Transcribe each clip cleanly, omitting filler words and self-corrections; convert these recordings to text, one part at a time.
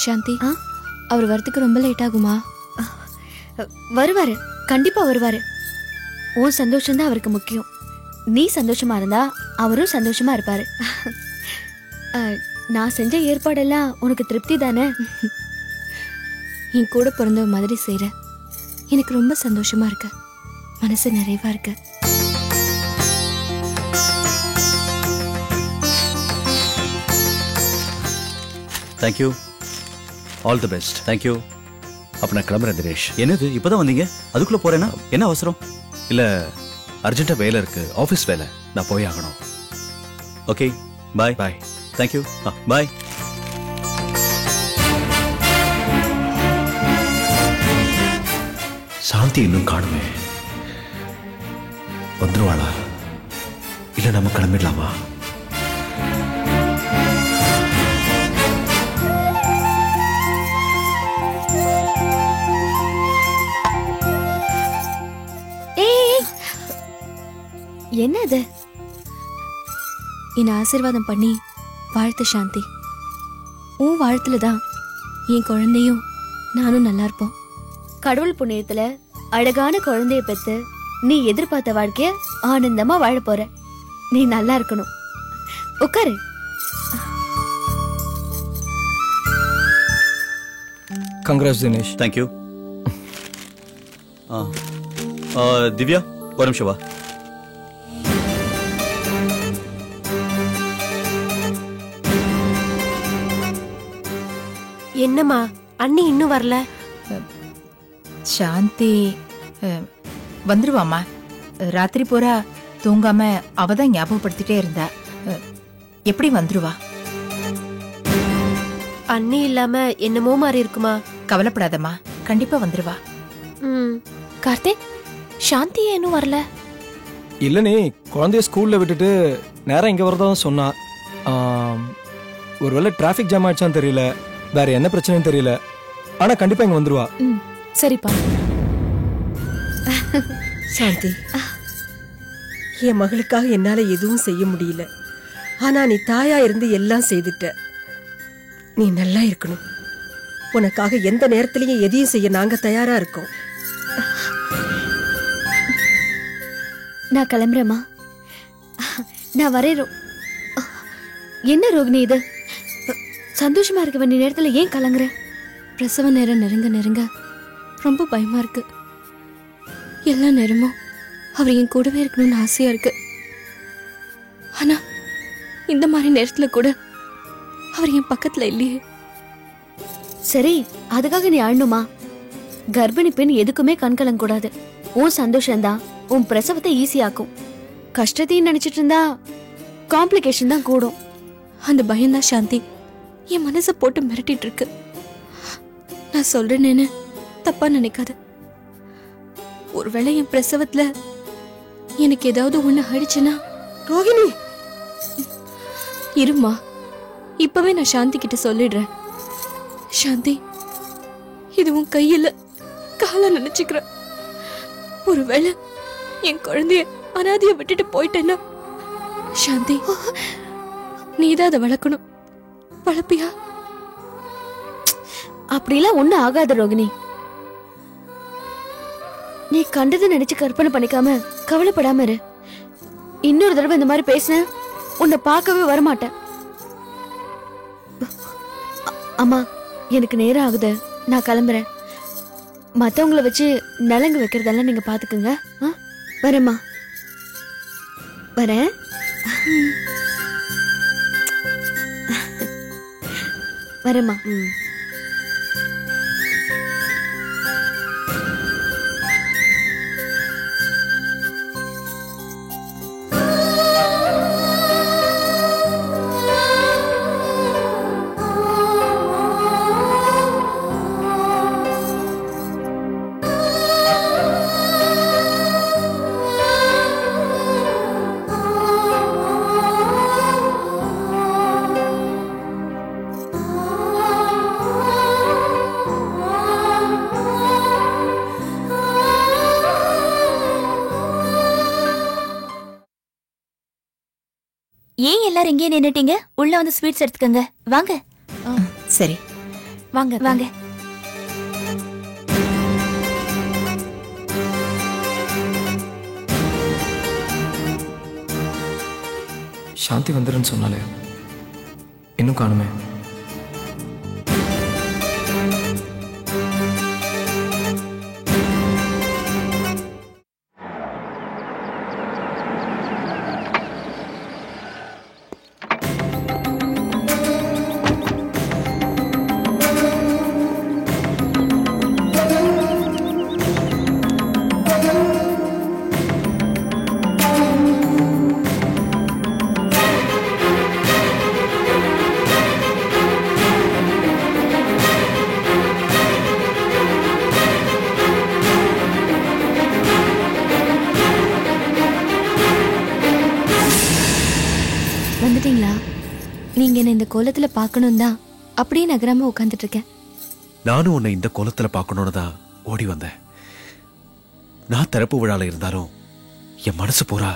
சாந்தி, அவர் வரத்துக்கு ரொம்ப லேட் ஆகுமா? வருவாரு, கண்டிப்பா வருவாரு. உன் சந்தோஷம் தான் அவருக்கு முக்கியம். நீ சந்தோஷமா இருந்தா அவரும் சந்தோஷமா இருப்பாரு. நான் செஞ்ச ஏற்பாடெல்லாம் உனக்கு திருப்தி தானே? என் கூட பிறந்த மாதிரி செய்யற எனக்கு ரொம்ப சந்தோஷமா இருக்கு, மனசு நிறைவா இருக்கு. Thank you, all the best. Thank you. அப்ப நான் கிளம்புறேன் தினேஷ். என்னது இப்பதான் வந்தீங்க, அதுக்குள்ள போறேன்னா என்ன அவசரம்? இல்ல, அர்ஜென்ட்டா வேலை இருக்கு, ஆபீஸ் வேலை, நான் போய் ஆகணும். ஓகே, பாய். பாய். தேங்க்யூ, பாய். சாந்தி இன்னும் காணுமே. வந்துருவாளா இல்ல நம்ம கிளம்பிடலாமா? என்னது? என்ன ஆசீர்வாதம் பண்ணி வாழ்த்து சாந்தி. உன் வாழ்த்துலதான் என் குழந்தையும் நானும் நல்லா இருப்போம். கடவுள் புண்ணியத்துல அழகான குழந்தைய பெத்து நீ எதிர்பார்த்த வாழ்க்கைய ஆனந்தமா வாழ போற. நீ நல்லா இருக்கணும். உட்காரு. கங்க்ராட்ஸ் தினேஷ். தேங்க்யூ. திவ்யா, ஒரு நிமிஷம் வா. என்னம்மா அண்ணி இன்னும் வரல? சாந்தி வந்துருவாமா. ராத்திரி பூரா தூங்காம அவதான் ஞாபகப்படுத்திட்டே இருந்தா. எப்படி வந்துருவா? அண்ணி இல்லாம என்னமோ மாதிரி இருக்குமா? கவலைப்படாதம்மா, கண்டிப்பா வந்துருவா. கார்த்திக், சாந்தி இன்னும் வரல? இல்லனே, குழந்தைய ஸ்கூல்ல விட்டுட்டு நேரம் இங்க வரதான் சொன்னா. ஒருவேளை டிராபிக் ஜாம் ஆயிடுச்சான்னு தெரியல, வேற என்ன பிரச்சனைன்னு தெரியல. ஆனா கண்டிப்பா இங்க வந்துருவா. சரிப்பா. சாந்தி, என் மகளுக்காக என்னால எதுவும் செய்ய முடியல. ஆனா நீ தாயா இருந்து எல்லாம் செய்துட்ட. நீ நல்லா இருக்கணும். உனக்காக எந்த நேரத்திலையும் எதையும் செய்ய நாங்க தயாரா இருக்கோம். நான் கிளம்புறேம்மா. நான் வரேன். என்ன ரோகிணி இது? சந்தோஷமா இருக்க வேண்டிய நேரத்துல ஏன் கலங்குற? பிரசவ நேரம் நெருங்க நெருங்க ரொம்ப பயமா இருக்கு. எல்லா நேரமும் அவர் என் கூடவே இருக்கணும்னு ஆசையா இருக்கு. ஆனா இந்த மாதிரி நேரத்துல கூட அவர் என் பக்கத்துல இல்லையே. சரி, அதுக்காக நீ அழணுமா? கர்ப்பிணி பெண் எதுக்குமே கண்கலங்க கூடாது. உன் சந்தோஷம்தான் உன் பிரசவத்தை ஈஸியாக்கும். கஷ்டத்தையும் நினைச்சிட்டு இருந்தா காம்ப்ளிகேஷன் தான் கூடும். அந்த பயம்தான் சாந்தி என் மனசை போட்டு மிரட்டிட்டு இருக்கு. நான் சொல்றேன்னு தப்பா நினைக்காத. ஒருவேளை என் பிரசவத்துல எனக்கு ஏதாவது ஒண்ணு ஆயிடுச்சுன்னா? ரோகிணி, இருமா, இப்பவே நான் சாந்தி கிட்ட சொல்லிடுறேன். சாந்தி, இது உன் கையில கால நினைச்சுக்கிறேன். ஒருவேளை என் குழந்தைய அனாதைய விட்டுட்டு போயிட்டேன்னா சாந்தி, நீதான் அதை வளர்க்கணும். வளர்ப்பியா? அப்படிலாம் ஒண்ணு ஆகாத ரோகிணி. நீ கண்டதை நினைச்சு கற்பனை பண்ணிக்காம கவலைப்படாம இரு. இன்னொரு தடவை இந்த மாதிரி பேசின உன்னை பார்க்கவே வரமாட்டேன். அம்மா, எனக்கு நேரம் ஆகுது, நான் கிளம்புறேன். மத்தவங்கள வச்சு நலங்கு வைக்கிறதெல்லாம் நீங்க பாத்துக்குங்க. வரேம்மா, வரேன். வரேம்மா. ஏன் எல்லாரும் இங்கே நின்னுட்டீங்க? உள்ள வந்து ஸ்வீட்ஸ் எடுத்துக்கங்க, வாங்க. சரி, வாங்க வாங்க. சாந்தி வந்துருன்னு சொன்னாலே இன்னும் காணுமே. வந்துட்டீங்களா? நீங்க என்ன இந்த கோலத்துல பார்க்கணும் தான் அப்படியே நகராம உட்கார்ந்துட்டு இருக்கேன். நானும் உன்னை இந்த கோலத்துல பார்க்கணும்னு தான் ஓடி வந்தேன். நான் திறப்பு விழால இருந்தாலும் என் மனசு பூரா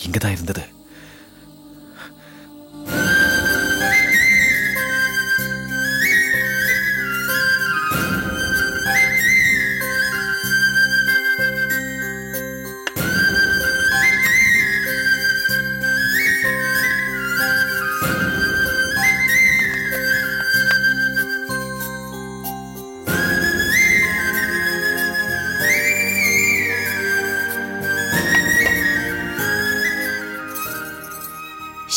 இங்கதான் இருந்தது.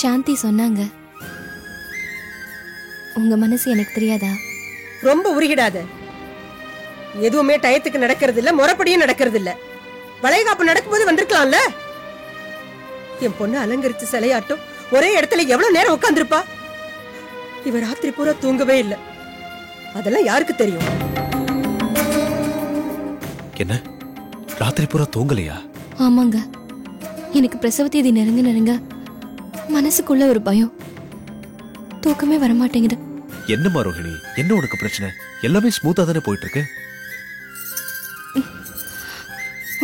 சாந்தி சொன்னாங்க. உங்க மனசு எனக்கு தெரியாதா? ரொம்ப உருகிடாத. எதுவுமே டயத்துக்கு நடக்கிறது இல்ல, முறைப்படியும் நடக்கிறது இல்ல. வளைகாப்பு நடக்கும்போது வந்திருக்கலாம்ல. என் பொண்ணு அலங்கரிச்சு சிலையாட்டும் ஒரே இடத்துல எவ்வளவு நேரம் உட்கார்ந்துருப்பா. இவ ராத்திரி பூரா தூங்கவே இல்ல. அதெல்லாம் யாருக்கு தெரியும்? என்ன ராத்திரி பூரா தூங்கலையா? ஆமாங்க, எனக்கு பிரசவ தேதி நெருங்க மனசுக்குள்ள ஒரு பயம். தூக்கமே வரமாட்டேங்குது. என்னம்மா ரோஹிணி, என்ன உனக்கு பிரச்சனை? எல்லாமே ஸ்மூத்தா தானே போயிட்டு இருக்கு.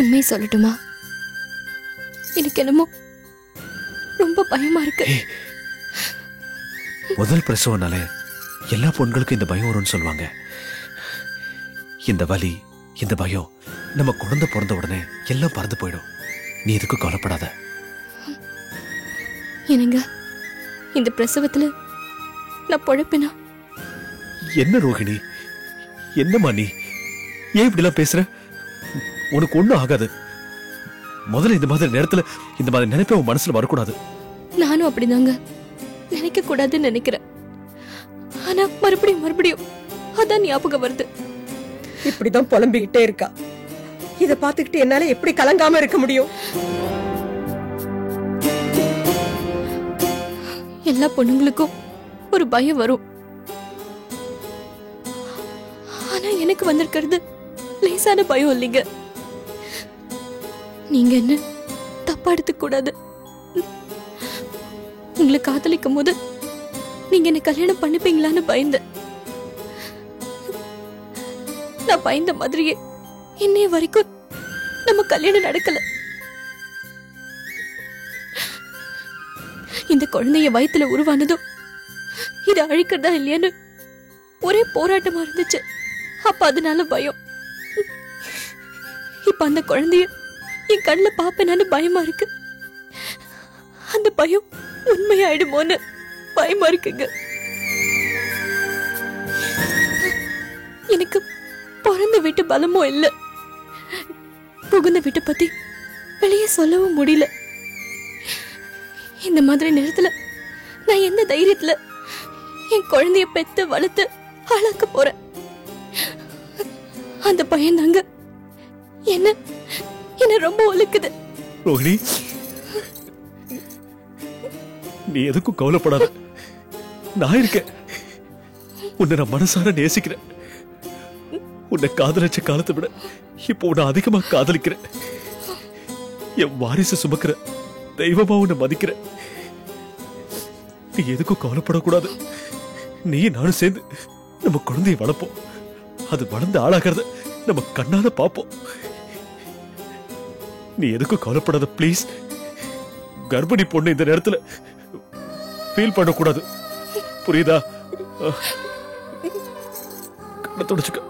உண்மையை சொல்லட்டுமா? எனக்கு என்னமோ ரொம்ப பயமா இருக்கு. முதல் பிரசவனால எல்லா பெண்களுக்கும் இந்த பயம் வரும்னு சொல்லுவாங்க. இந்த வலி, இந்த பயம் நம்ம குழந்தை பிறந்த உடனே எல்லாம் பறந்து போயிடும். நீ எதுக்கு கவலைப்படாத. என்னங்க, இந்த பிரசவத்துல நான் பொழைப்பேனா? என்ன ரோஹிணி, என்னம்மா நீ ஏன் இப்படி எல்லாம் பேசுற? உனக்கு ஒண்ணும் ஆகாது. முதல்ல இந்த மாதிரி நேரத்துல இந்த மாதிரி நினைப்பே உன் மனசுல வரக்கூடாது. நானும் அப்படிதாங்க நினைக்க கூடாதுன்னு நினைக்கிறேன். ஆனா மறுபடியும் அதான் ஞாபகம் வருது. இப்படிதான் புலம்பிக்கிட்டே இருக்கா. இத பாத்துக்கிட்டு என்னால எப்படி கலங்காம இருக்க முடியும்? எல்லா பொண்ணுங்களுக்கும் ஒரு பயம் வரும். ஆனா எனக்கு வந்திருக்கிறது லேசான பயம் இல்லைங்க. நீங்க என்ன தப்பா எடுத்துக்க கூடாது. உங்களை காதலிக்கும் போது நீங்க என்ன கல்யாணம் பண்ணிப்பீங்களான்னு பயந்தேன். நான் பயந்த மாதிரியே இன்னைய வரைக்கும் நம்ம கல்யாணம் நடக்கல. இந்த குழந்தைய வயித்துல உருவானதும் இதை அழிக்கிறதா இல்லையான்னு ஒரே போராட்டமா இருந்துச்சு. அப்ப அதனால பயம். இப்ப அந்த குழந்தைய என் கண்ணுல பாப்பேனான்னு பயமா இருக்கு. அந்த பயம் உண்மையாயிடுமோன்னு பயமா இருக்குங்க. எனக்கு பிறந்த வீட்டு பலமும் இல்ல. புகுந்த வீட்டை பத்தி வெளியே சொல்லவும் முடியல. இந்த மாதிரி நேரத்துல நான் எந்த தைரியத்துல என் குழந்தைய பெத்து வளர்த்து ஆளாக்க போறேன்? அந்த பையன் தாங்க என்ன ரொம்ப ஒழுக்குது. ரோஹிணி, நீ எதுக்கும் கவலைப்படாத. நான் இருக்கேன். உன்னை நான் மனசார நேசிக்கிறேன். உன்னை காதலிச்ச காலத்தை விட இப்போ உன்னை அதிகமா காதலிக்கிறேன். என் வாரிசு சுமக்கிற தெய்வமா உன்னை மதிக்கிறேன். நீ எதுக்கும் கவலைப்படக்கூடாது. நீ நானும் சேர்ந்து நம்ம குழந்தைய வளர்ப்போம். அது வளர்ந்து ஆளாகிறத நம்ம கண்ணால பார்ப்போம். நீ எதுக்கும் கவலைப்படாத பிளீஸ். கர்ப்பிணி பொண்ணு இந்த நேரத்துல ஃபீல் பண்ணக்கூடாது, புரியுதா? கண்ணை தொடச்சுக்க.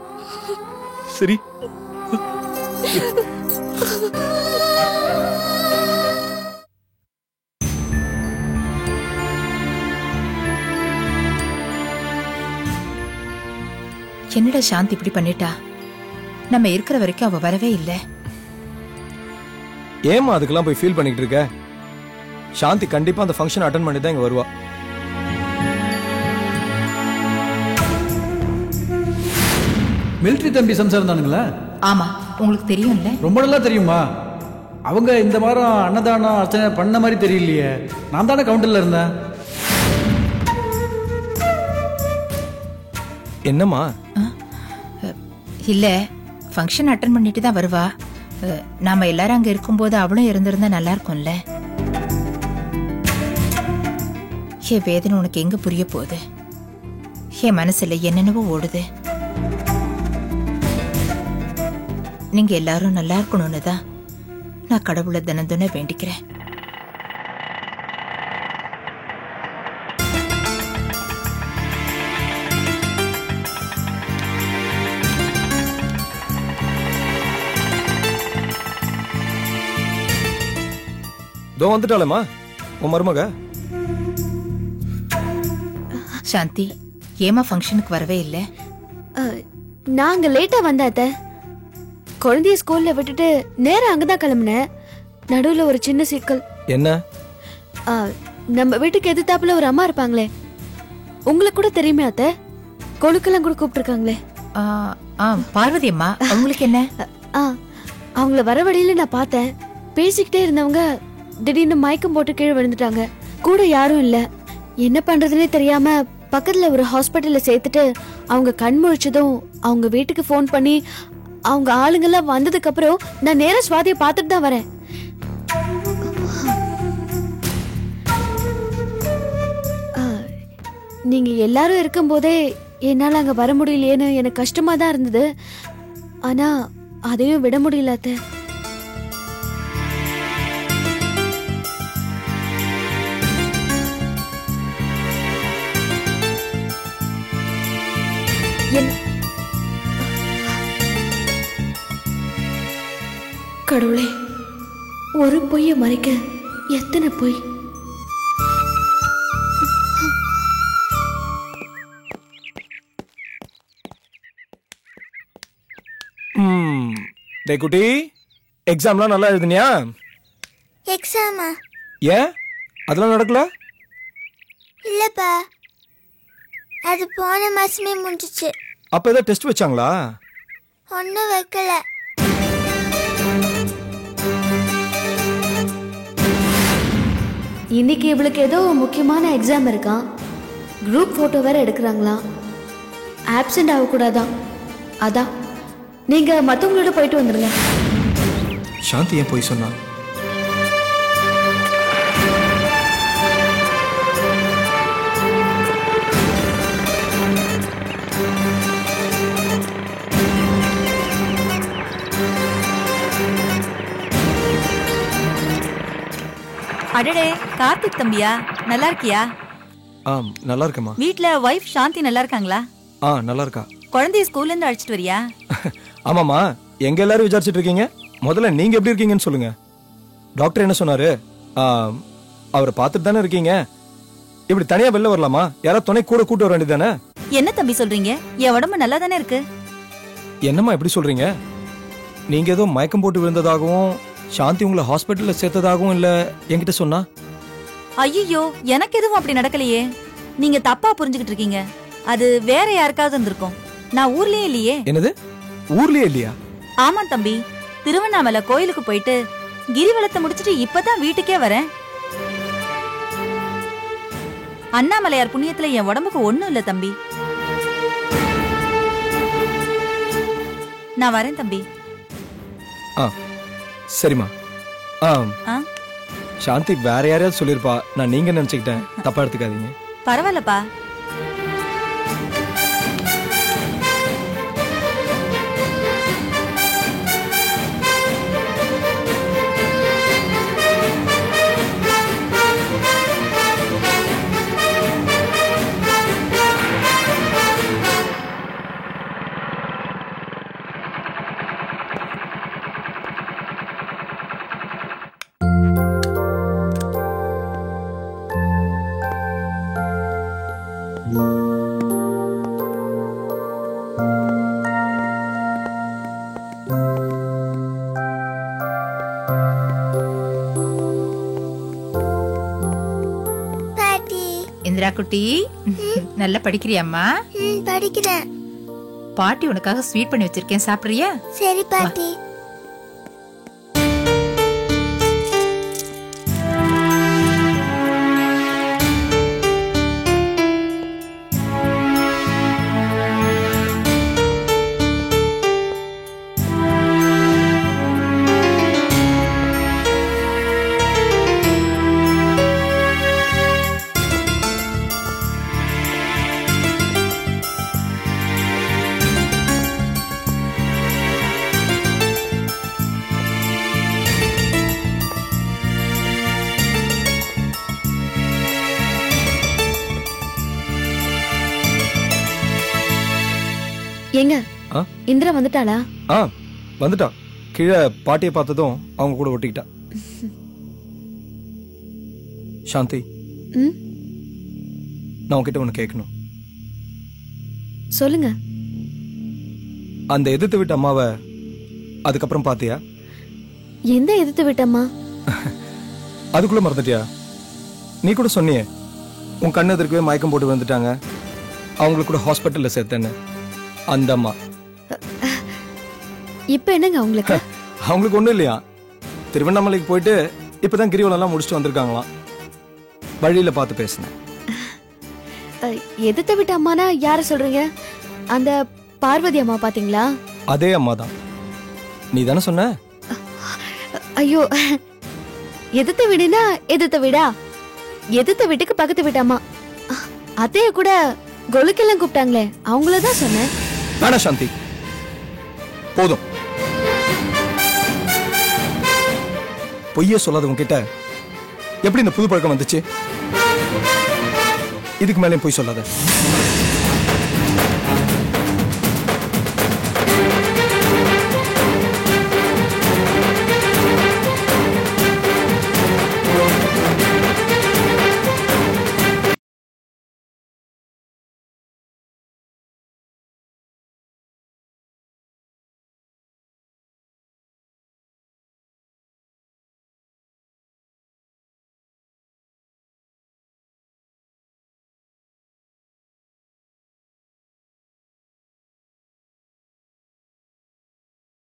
சரி? என்னடா சாந்தி இப்படி பண்ணிட்டா? நம்ம இருக்கிற வரைக்கும் அவ வரவே இல்லை. ஏமா அதுக்கெல்லாம் போய் ஃபீல் பண்ணிட்டு இருக்க? சாந்தி கண்டிப்பா அந்த ஃபங்க்ஷன் அட்டெண்ட் பண்ணி தான் இங்க வருவா. மிலிட்டரி தம்பி சம்சாரம் தானுங்களா? ஆமா, உங்களுக்கு தெரியும்ல? ரொம்ப நல்லா தெரியுமா? அவங்க இந்த வாரம் அன்னதானம் அர்ச்சனை பண்ண மாதிரி தெரியலையே. நான் தானே கவுண்டர்ல இருந்தேன். என்னம்மா? இல்ல, ஃபங்க்ஷன் அட்டன் பண்ணிட்டு தான் வருவா. நாம எல்லாரும் அங்க இருக்கும்போது அவளும் இருந்திருந்தா நல்லா இருக்கும்ல. என் வேதனை உனக்கு எங்க புரிய போகுது? என் மனசுல என்னென்னவோ ஓடுது. நீங்க எல்லாரும் நல்லா இருக்கணும்னு தான் நான் கடவுளை தினம் தினம் வேண்டிக்கிறேன். தோ வந்துட்டாளேம்மா உன் மருமக. சாந்தி, ஏமா ஃபங்க்ஷனுக்கு வரவே இல்லை? நாங்க லேட்டா வந்தாத்த. குழந்தைய ஸ்கூல்ல விட்டுட்டு நேரா அங்கதான் கிளம்புனேன். நடுவுல ஒரு சின்ன சிக்கல். என்ன? நம்ம வீட்டுக்கு எதிர்த்தாப்புல ஒரு அம்மா இருப்பாங்களே, உங்களுக்கு கூட தெரியுமே அத்த? கொழுக்கெல்லாம் கூட கூப்பிட்டுருக்காங்களே. பார்வதி அம்மா. அவங்களுக்கு என்ன? அவங்கள வர வழியில நான் பார்த்தேன். பேசிக்கிட்டே இருந்தவங்க திடீர்னு மயக்கம் போட்டு கீழே விழுந்துட்டாங்க. கூட யாரும் இல்ல. என்ன பண்றதுன்னே தெரியாம பக்கத்துல ஒரு ஹாஸ்பிட்டல்ல சேர்த்துட்டு அவங்க கண் முழிச்சதும் அவங்க வீட்டுக்கு ஃபோன் பண்ணி அவங்க ஆளுங்கெல்லாம் வந்ததுக்கு அப்புறம் நான் நேரா சுவாதியை பார்த்துட்டு தான் வரேன். நீங்க எல்லாரும் இருக்கும் போதே என்னால அங்க வர முடியலையேன்னு எனக்கு கஷ்டமா தான் இருந்தது. ஆனா அதையும் விட முடியல அத்தை. கடவுளே, ஒரு பொய்ய மறைக்க எத்தனை பொய். டே குட்டி, எக்ஸாம்லாம் நல்லா எழுதுனியா? எக்ஸாமா? ஏன் அதெல்லாம் நடக்கல? இல்லப்பா, அது போன மாசமே முடிஞ்சிச்சு. அப்ப ஏதோ டெஸ்ட் வச்சாங்களா? ஒன்னும் வைக்கல. இன்னைக்கு இவளுக்கு ஏதோ முக்கியமான எக்ஸாம் இருக்கான். குரூப் போட்டோ வேற எடுக்கிறாங்களாம். ஆப்சென்ட் ஆகக்கூடாதான். அதான் நீங்க மத்தவங்களோட போயிட்டு வந்துருங்க. சாந்தி ஏன் போய் சொன்னா? அடடே, கார்த்திக் தம்பியா, நல்லா இருக்கியா? நல்லா இருக்கேம்மா. வீட்ல வைஃப் சாந்தி நல்லா இருக்காங்களா? நல்லா இருக்கா. குழந்தைய ஸ்கூல்ல இருந்து அழைச்சிட்டு வரியா? ஆமாமா, எங்க எல்லாரும் விசாரிச்சுட்டு இருக்கீங்க. முதல்ல நீங்க எப்படி இருக்கீங்கன்னு சொல்லுங்க. டாக்டர் என்ன சொன்னாரு? அவரை பார்த்துட்டு தானே இருக்கீங்க. இப்படி தனியா வெளில வரலாமா? யாராவது துணை கூட கூட்டு வர வேண்டியதானே? என்ன தம்பி சொல்றீங்க? என் உடம்பு நல்லா தானே இருக்கு. என்னம்மா எப்படி சொல்றீங்க? நீங்க ஏதோ மயக்கம் போட்டு விழுந்ததாகவும் சாந்தி உங்களை ஹாஸ்பிட்டல்ல சேர்த்ததாகவும் இல்ல என்கிட்ட சொன்னா. ஐயோ, எனக்கு எதுவும் அப்படி நடக்கலையே. நீங்க தப்பா புரிஞ்சுக்கிட்டு இருக்கீங்க. அது வேற யாருக்காவது இருந்திருக்கும். நான் ஊர்லயே இல்லையே. என்னது, ஊர்லயே இல்லையா? ஆமா தம்பி, திருவண்ணாமலை கோயிலுக்கு போயிட்டு கிரிவலத்தை முடிச்சிட்டு இப்பதான் வீட்டுக்கே வரேன். அண்ணாமலையார் புண்ணியத்துல என் உடம்புக்கு ஒண்ணும் இல்ல தம்பி. நான் வரேன் தம்பி. சரிம்மா. சாந்தி வேற யாரையாவது சொல்லிருப்பா. நான் நீங்க நினைச்சுக்கிட்டேன், தப்பா எடுத்துக்காதீங்க. பரவாயில்லப்பா. திவ்யா குட்டி நல்லா படிக்கிறியாம்மா? படிக்கிறேன். பாட்டி உனக்காக ஸ்வீட் பண்ணி வச்சிருக்கேன், சாப்பிடுறியா? சரி பாட்டி. எங்க இந்திரா வந்துட்டாளா? வந்துட்டா. கீழே பாட்டியை பார்த்ததும் அவங்க கூட ஒட்டிக்கிட்டா. சாந்தி, நான் உன்கிட்ட ஒண்ணு கேட்கணும். சொல்லுங்க. அந்த எதிர்த்து விட்ட அம்மாவை அதுக்கப்புறம் பாத்தியா? எந்த எதிர்த்து விட்டம்மா? அதுக்குள்ள மறந்துட்டியா? நீ கூட சொன்னியே உன் கண்ணு எதிர்க்கவே மயக்கம் போட்டு வந்துட்டாங்க, அவங்களுக்கு கூட ஹாஸ்பிட்டல்ல சேர்த்தேன்னு. அந்த அம்மா இப்ப என்னங்க அவங்களுக்கு? அவங்களுக்கு ஒண்ணும் இல்லையா, திருவண்ணாமலைக்கு போயிட்டு இப்பதான் கிரிவலம் எல்லாம் முடிச்சுட்டு வந்திருக்காங்களாம். வழியில பார்த்து பேசினேன். எதிர்த்து விட்ட அம்மானா யார சொல்றீங்க? அந்த பார்வதி அம்மா பாத்தீங்களா? அதே அம்மா தான். நீ தானே சொன்ன? ஐயோ, எதிர்த்த வீடுனா எதிர்த்த வீடா? எதிர்த்த வீட்டுக்கு பக்கத்து வீட்டு அம்மா. அத்தைய கூட கொலுக்கெல்லாம் கூப்பிட்டாங்களே, அவங்களதான் சொன்னேன். வேணா சாந்தி, போதும். பொய்யே சொல்லாதவங்க கிட்ட எப்படி இந்த புது பழக்கம் வந்துச்சு? இதுக்கு மேலே பொய் சொல்லாத.